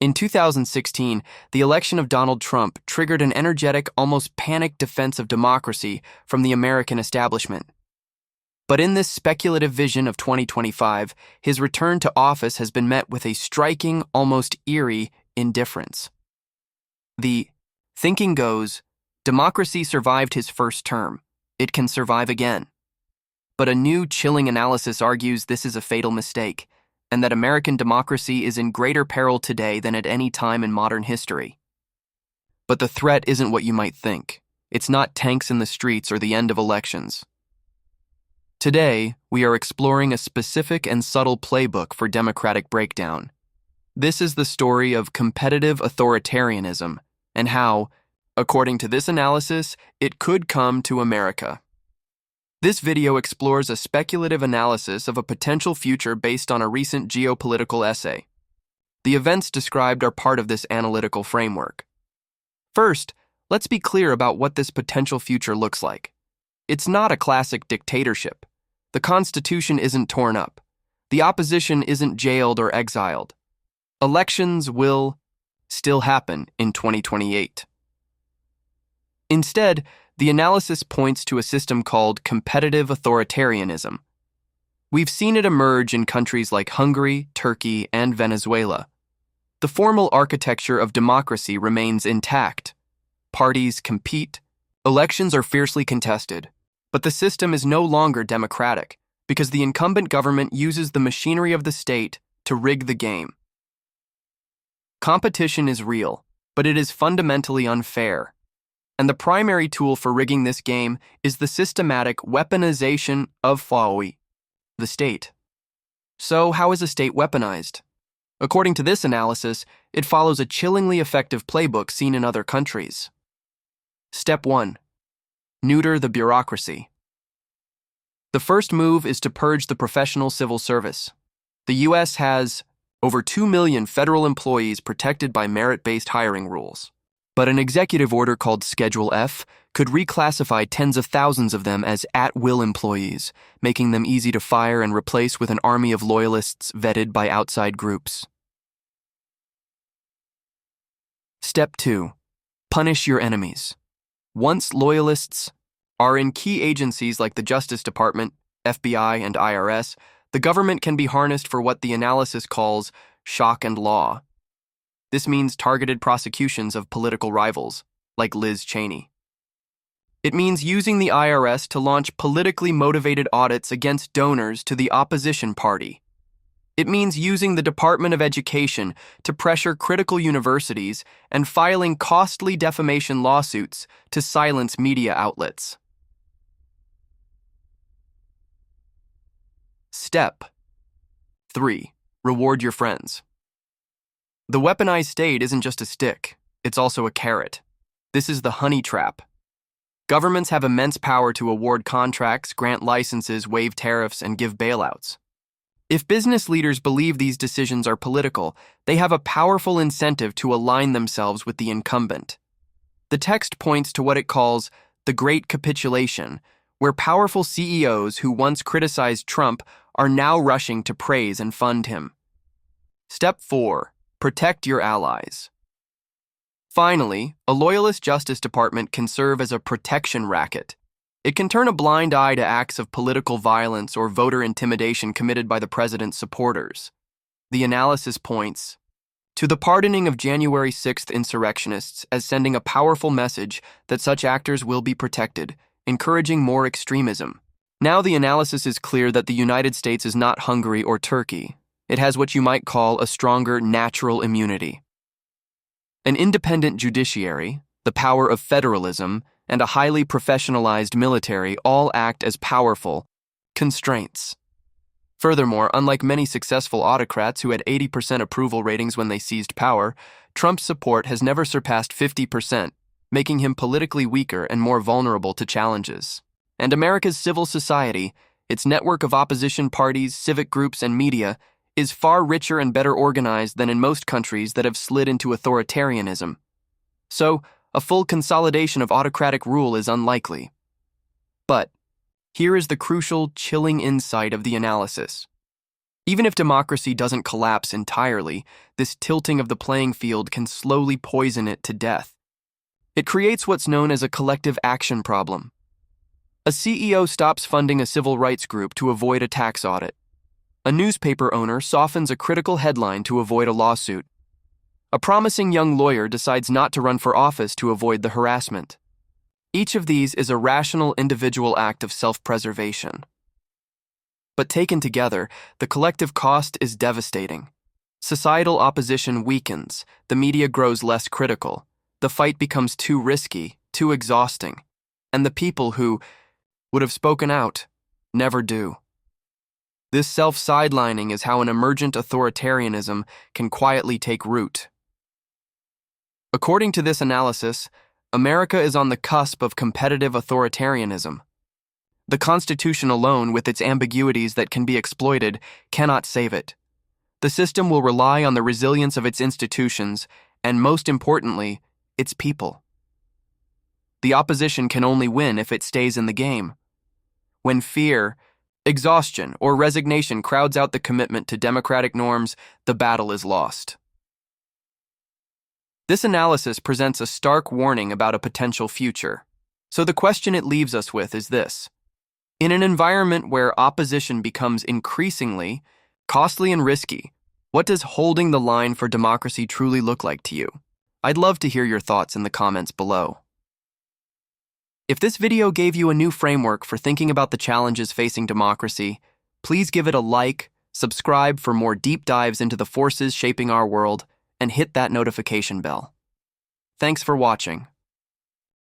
In 2016, the election of Donald Trump triggered an energetic, almost panicked defense of democracy from the American establishment. But in this speculative vision of 2025, his return to office has been met with a striking, almost eerie indifference. The thinking goes, democracy survived his first term. It can survive again. But a new, chilling analysis argues this is a fatal mistake, and that American democracy is in greater peril today than at any time in modern history. But the threat isn't what you might think. It's not tanks in the streets or the end of elections. Today, we are exploring a specific and subtle playbook for democratic breakdown. This is the story of competitive authoritarianism and how, according to this analysis, it could come to America. This video explores a speculative analysis of a potential future based on a recent geopolitical essay. The events described are part of this analytical framework. First, let's be clear about what this potential future looks like. It's not a classic dictatorship. The Constitution isn't torn up. The opposition isn't jailed or exiled. Elections will still happen in 2028. Instead, the analysis points to a system called competitive authoritarianism. We've seen it emerge in countries like Hungary, Turkey, and Venezuela. The formal architecture of democracy remains intact. Parties compete, elections are fiercely contested, but the system is no longer democratic because the incumbent government uses the machinery of the state to rig the game. Competition is real, but it is fundamentally unfair. And the primary tool for rigging this game is the systematic weaponization of the state. So, how is a state weaponized? According to this analysis, it follows a chillingly effective playbook seen in other countries. Step 1. Neuter the bureaucracy. The first move is to purge the professional civil service. The U.S. has over 2 million federal employees protected by merit-based hiring rules. But an executive order called Schedule F could reclassify tens of thousands of them as at-will employees, making them easy to fire and replace with an army of loyalists vetted by outside groups. Step 2. Punish your enemies. Once loyalists are in key agencies like the Justice Department, FBI, and IRS, the government can be harnessed for what the analysis calls shock and law. This means targeted prosecutions of political rivals, like Liz Cheney. It means using the IRS to launch politically motivated audits against donors to the opposition party. It means using the Department of Education to pressure critical universities and filing costly defamation lawsuits to silence media outlets. Step 3. Reward your friends. The weaponized state isn't just a stick, it's also a carrot. This is the honey trap. Governments have immense power to award contracts, grant licenses, waive tariffs, and give bailouts. If business leaders believe these decisions are political, they have a powerful incentive to align themselves with the incumbent. The text points to what it calls the Great Capitulation, where powerful CEOs who once criticized Trump are now rushing to praise and fund him. Step 4. Protect your allies. Finally, a loyalist Justice Department can serve as a protection racket. It can turn a blind eye to acts of political violence or voter intimidation committed by the president's supporters. The analysis points to the pardoning of January 6th insurrectionists as sending a powerful message that such actors will be protected, encouraging more extremism. Now the analysis is clear that the United States is not Hungary or Turkey. It has what you might call a stronger natural immunity. An independent judiciary, the power of federalism, and a highly professionalized military all act as powerful constraints. Furthermore, unlike many successful autocrats who had 80% approval ratings when they seized power, Trump's support has never surpassed 50%, making him politically weaker and more vulnerable to challenges. And America's civil society, its network of opposition parties, civic groups, and media, is far richer and better organized than in most countries that have slid into authoritarianism. So, a full consolidation of autocratic rule is unlikely. But here is the crucial, chilling insight of the analysis. Even if democracy doesn't collapse entirely, this tilting of the playing field can slowly poison it to death. It creates what's known as a collective action problem. A CEO stops funding a civil rights group to avoid a tax audit. A newspaper owner softens a critical headline to avoid a lawsuit. A promising young lawyer decides not to run for office to avoid the harassment. Each of these is a rational individual act of self-preservation. But taken together, the collective cost is devastating. Societal opposition weakens, the media grows less critical, the fight becomes too risky, too exhausting, and the people who would have spoken out never do. This self-sidelining is how an emergent authoritarianism can quietly take root. According to this analysis, America is on the cusp of competitive authoritarianism. The Constitution alone, with its ambiguities that can be exploited, cannot save it. The system will rely on the resilience of its institutions and, most importantly, its people. The opposition can only win if it stays in the game. When fear, exhaustion, or resignation crowds out the commitment to democratic norms, the battle is lost. This analysis presents a stark warning about a potential future. So the question it leaves us with is this. In an environment where opposition becomes increasingly costly and risky, what does holding the line for democracy truly look like to you? I'd love to hear your thoughts in the comments below. If this video gave you a new framework for thinking about the challenges facing democracy, please give it a like, subscribe for more deep dives into the forces shaping our world, and hit that notification bell. Thanks for watching.